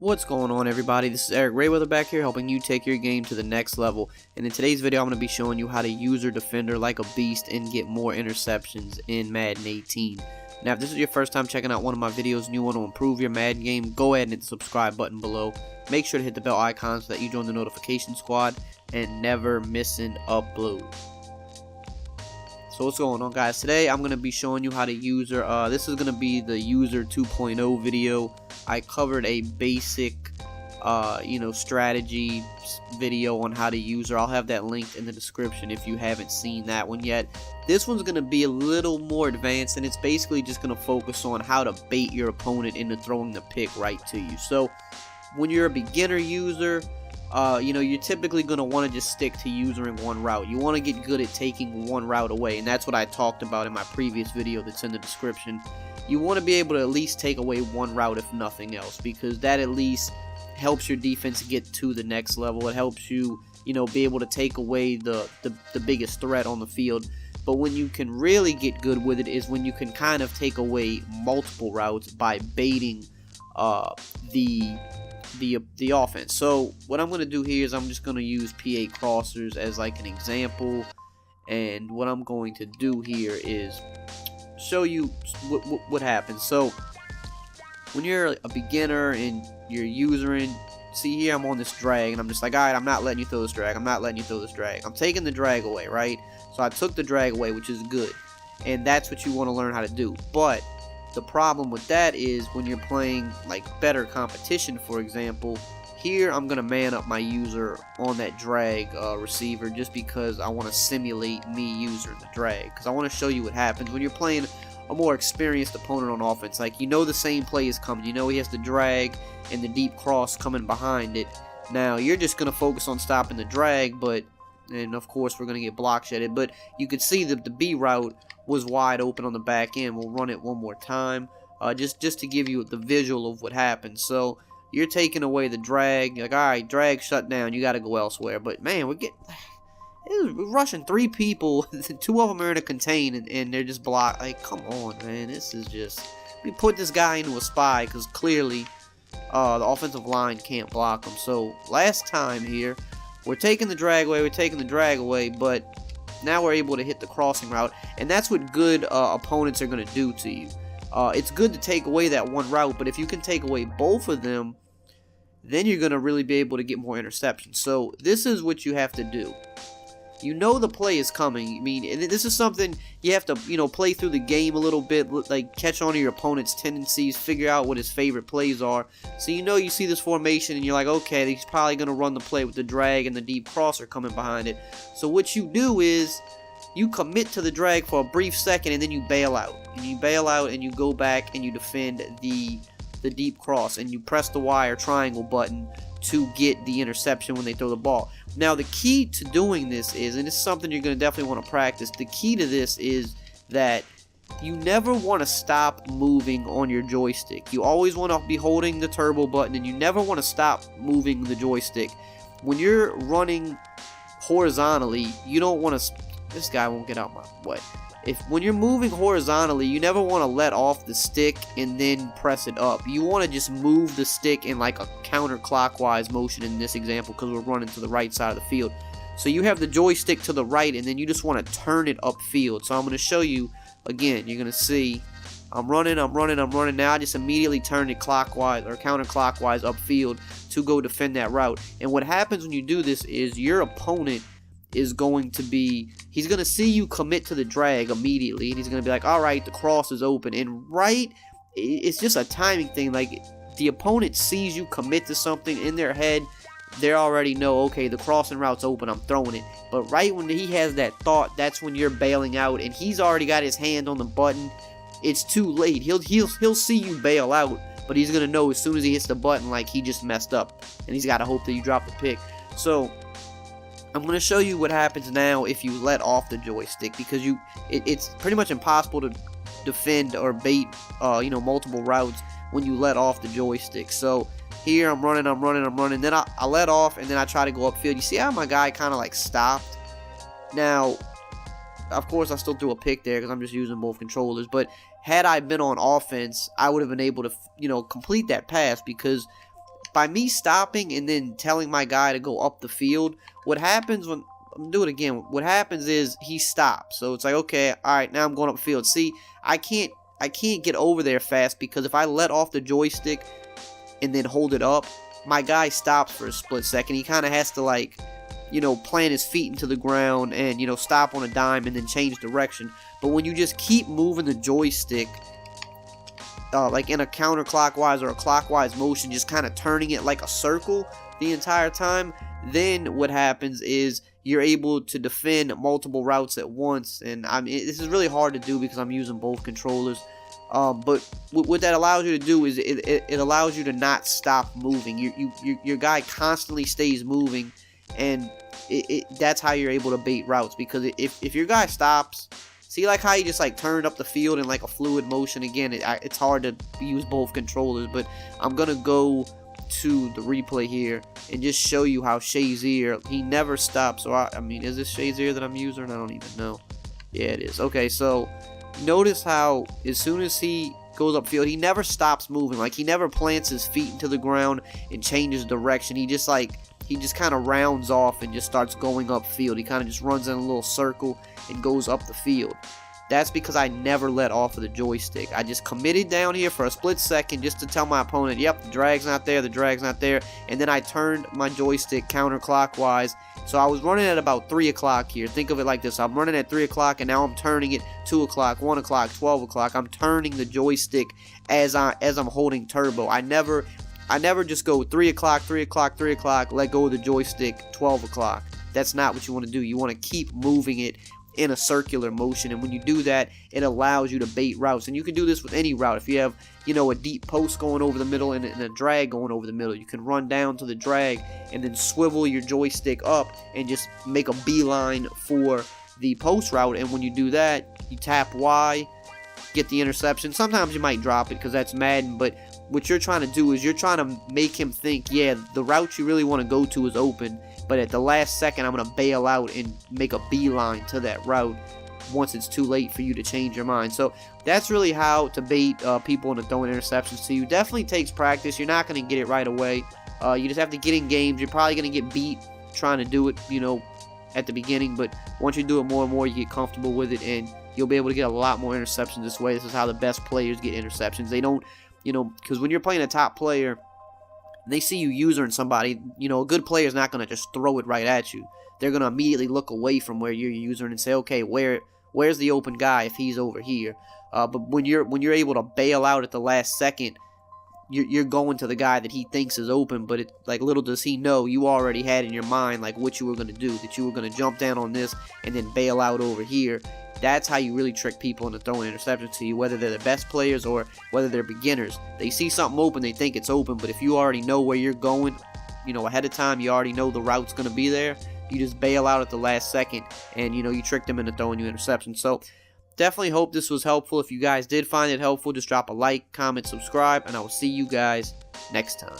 What's going on, everybody? This is EricRayweather back here, helping you take your game to the next level. And in today's video, I'm going to be showing you how to use your defender like a beast and get more interceptions in Madden 18. Now, if this is your first time checking out one of my videos and you want to improve your Madden game, go ahead and hit the subscribe button below. Make sure to hit the bell icon so that you join the notification squad and never miss an upload. So what's going on, guys? Today I'm going to be showing you how to user, this is going to be the user 2.0 video. I covered a basic, strategy video on how to use her. I'll have that linked in the description if you haven't seen that one yet. This one's going to be a little more advanced, and it's basically just going to focus on how to bait your opponent into throwing the pick right to you. So when you're a beginner user, you're typically going to want to just stick to using one route. You want to get good at taking one route away, and that's what I talked about in my previous video that's in the description. You want to be able to at least take away one route if nothing else, because that at least helps your defense get to the next level. It helps you, be able to take away the biggest threat on the field. But when you can really get good with it is when you can kind of take away multiple routes by baiting the offense. So what I'm going to do here is I'm just going to use PA crossers as like an example, and what I'm going to do here is show you what happens. So when you're a beginner and you're using, see here I'm on this drag and I'm just like, alright, I'm not letting you throw this drag, I'm not letting you throw this drag, I'm taking the drag away, right? So I took the drag away, which is good, and that's what you want to learn how to do. But the problem with that is when you're playing like better competition, for example, here I'm going to man up my user on that drag receiver just because I want to simulate me using the drag, because I want to show you what happens when you're playing a more experienced opponent on offense. Like, the same play is coming, he has the drag and the deep cross coming behind it. Now you're just going to focus on stopping the drag, and of course we're going to get block shedded, but you could see that the B route was wide open on the back end. We'll run it one more time just to give you the visual of what happened. So you're taking away the drag, you're like, alright, drag shut down, you got to go elsewhere. But man, we're rushing three people, two of them are in a contain, and they're just blocked. Like, come on, man, this is just, we put this guy into a spy because clearly the offensive line can't block him. So last time here, we're taking the drag away, but now we're able to hit the crossing route, and that's what good opponents are going to do to you. It's good to take away that one route, but if you can take away both of them, then you're going to really be able to get more interceptions. So this is what you have to do. The play is coming. I mean, and this is something you have to, play through the game a little bit, like catch on to your opponent's tendencies, figure out what his favorite plays are. So you see this formation and you're like, okay, he's probably going to run the play with the drag and the deep crosser coming behind it. So what you do is you commit to the drag for a brief second and then you bail out. And you bail out and you go back and you defend the deep cross, and you press the Y or triangle button to get the interception when they throw the ball. Now the key to doing this is, and it's something you're going to definitely want to practice, the key to this is that you never want to stop moving on your joystick. You always want to be holding the turbo button, and you never want to stop moving the joystick. When you're running horizontally, you don't want to, this guy won't get out my way. When you're moving horizontally, you never want to let off the stick and then press it up. You want to just move the stick in like a counterclockwise motion in this example, because we're running to the right side of the field. So you have the joystick to the right, and then you just want to turn it upfield. So I'm going to show you again. You're going to see I'm running. Now I just immediately turn it clockwise or counterclockwise upfield to go defend that route. And what happens when you do this is your opponent is going to be, he's going to see you commit to the drag immediately, and he's going to be like, alright, the cross is open. And it's just a timing thing. Like, the opponent sees you commit to something in their head, they already know, okay, the crossing route's open, I'm throwing it. But right when he has that thought, that's when you're bailing out, and he's already got his hand on the button. It's too late. He'll see you bail out, but he's going to know as soon as he hits the button, like, he just messed up, and he's got to hope that you drop the pick. So I'm going to show you what happens now if you let off the joystick, because it's pretty much impossible to defend or bait multiple routes when you let off the joystick. So here I'm running, then I let off, and then I try to go upfield. You see how my guy kind of like stopped? Now, of course, I still threw a pick there because I'm just using both controllers, but had I been on offense, I would have been able to, complete that pass, because by me stopping and then telling my guy to go up the field, what happens when, do it again, what happens is he stops. So it's like, okay, alright, now I'm going up the field. See, I can't get over there fast, because if I let off the joystick and then hold it up, my guy stops for a split second. He kind of has to, like, you know, plant his feet into the ground and, you know, stop on a dime and then change direction. But when you just keep moving the joystick, like in a counterclockwise or a clockwise motion, just kind of turning it like a circle the entire time, then what happens is you're able to defend multiple routes at once. And I mean, this is really hard to do because I'm using both controllers. But what that allows you to do is it allows you to not stop moving. Your guy constantly stays moving, and that's how you're able to bait routes. Because if your guy stops, see, like how you just like turned up the field in like a fluid motion. Again, it's hard to use both controllers, but I'm gonna go to the replay here and just show you how Shazier, he never stops. So I mean, is this Shazier that I'm using? I don't even know. Yeah, it is. Okay, so notice how as soon as he goes upfield, he never stops moving. Like, he never plants his feet into the ground and changes direction. He just kind of rounds off and just starts going upfield. He kind of just runs in a little circle and goes up the field. That's because I never let off of the joystick. I just committed down here for a split second just to tell my opponent, yep, the drag's not there, the drag's not there. And then I turned my joystick counterclockwise. So I was running at about 3 o'clock here. Think of it like this. I'm running at 3 o'clock, and now I'm turning it 2 o'clock, 1 o'clock, 12 o'clock. I'm turning the joystick as I'm holding turbo. I never just go 3 o'clock, 3 o'clock, 3 o'clock, let go of the joystick, 12 o'clock. That's not what you want to do. You want to keep moving it in a circular motion, and when you do that, it allows you to bait routes. And you can do this with any route. If you have, you know, a deep post going over the middle and a drag going over the middle, you can run down to the drag and then swivel your joystick up and just make a beeline for the post route. And when you do that, you tap Y, get the interception. Sometimes you might drop it because that's Madden, but what you're trying to do is you're trying to make him think, yeah, the route you really want to go to is open, but at the last second, I'm going to bail out and make a beeline to that route once it's too late for you to change your mind. So that's really how to bait people into throwing interceptions to you. Definitely takes practice. You're not going to get it right away. You just have to get in games. You're probably going to get beat trying to do it, you know, at the beginning, but once you do it more and more, you get comfortable with it, and you'll be able to get a lot more interceptions this way. This is how the best players get interceptions. They don't, you know, because when you're playing a top player, they see you using somebody, you know, a good player is not going to just throw it right at you. They're going to immediately look away from where you're using and say, okay, where's the open guy if he's over here? But when you're able to bail out at the last second, you're going to the guy that he thinks is open, but like, little does he know, you already had in your mind like what you were going to do, that you were going to jump down on this and then bail out over here. That's how you really trick people into throwing interceptions to you, whether they're the best players or whether they're beginners. They see something open, they think it's open, but if you already know where you're going, you know, ahead of time, you already know the route's going to be there, you just bail out at the last second, and, you know, you trick them into throwing you interceptions. So definitely hope this was helpful. If you guys did find it helpful, just drop a like, comment, subscribe, and I will see you guys next time.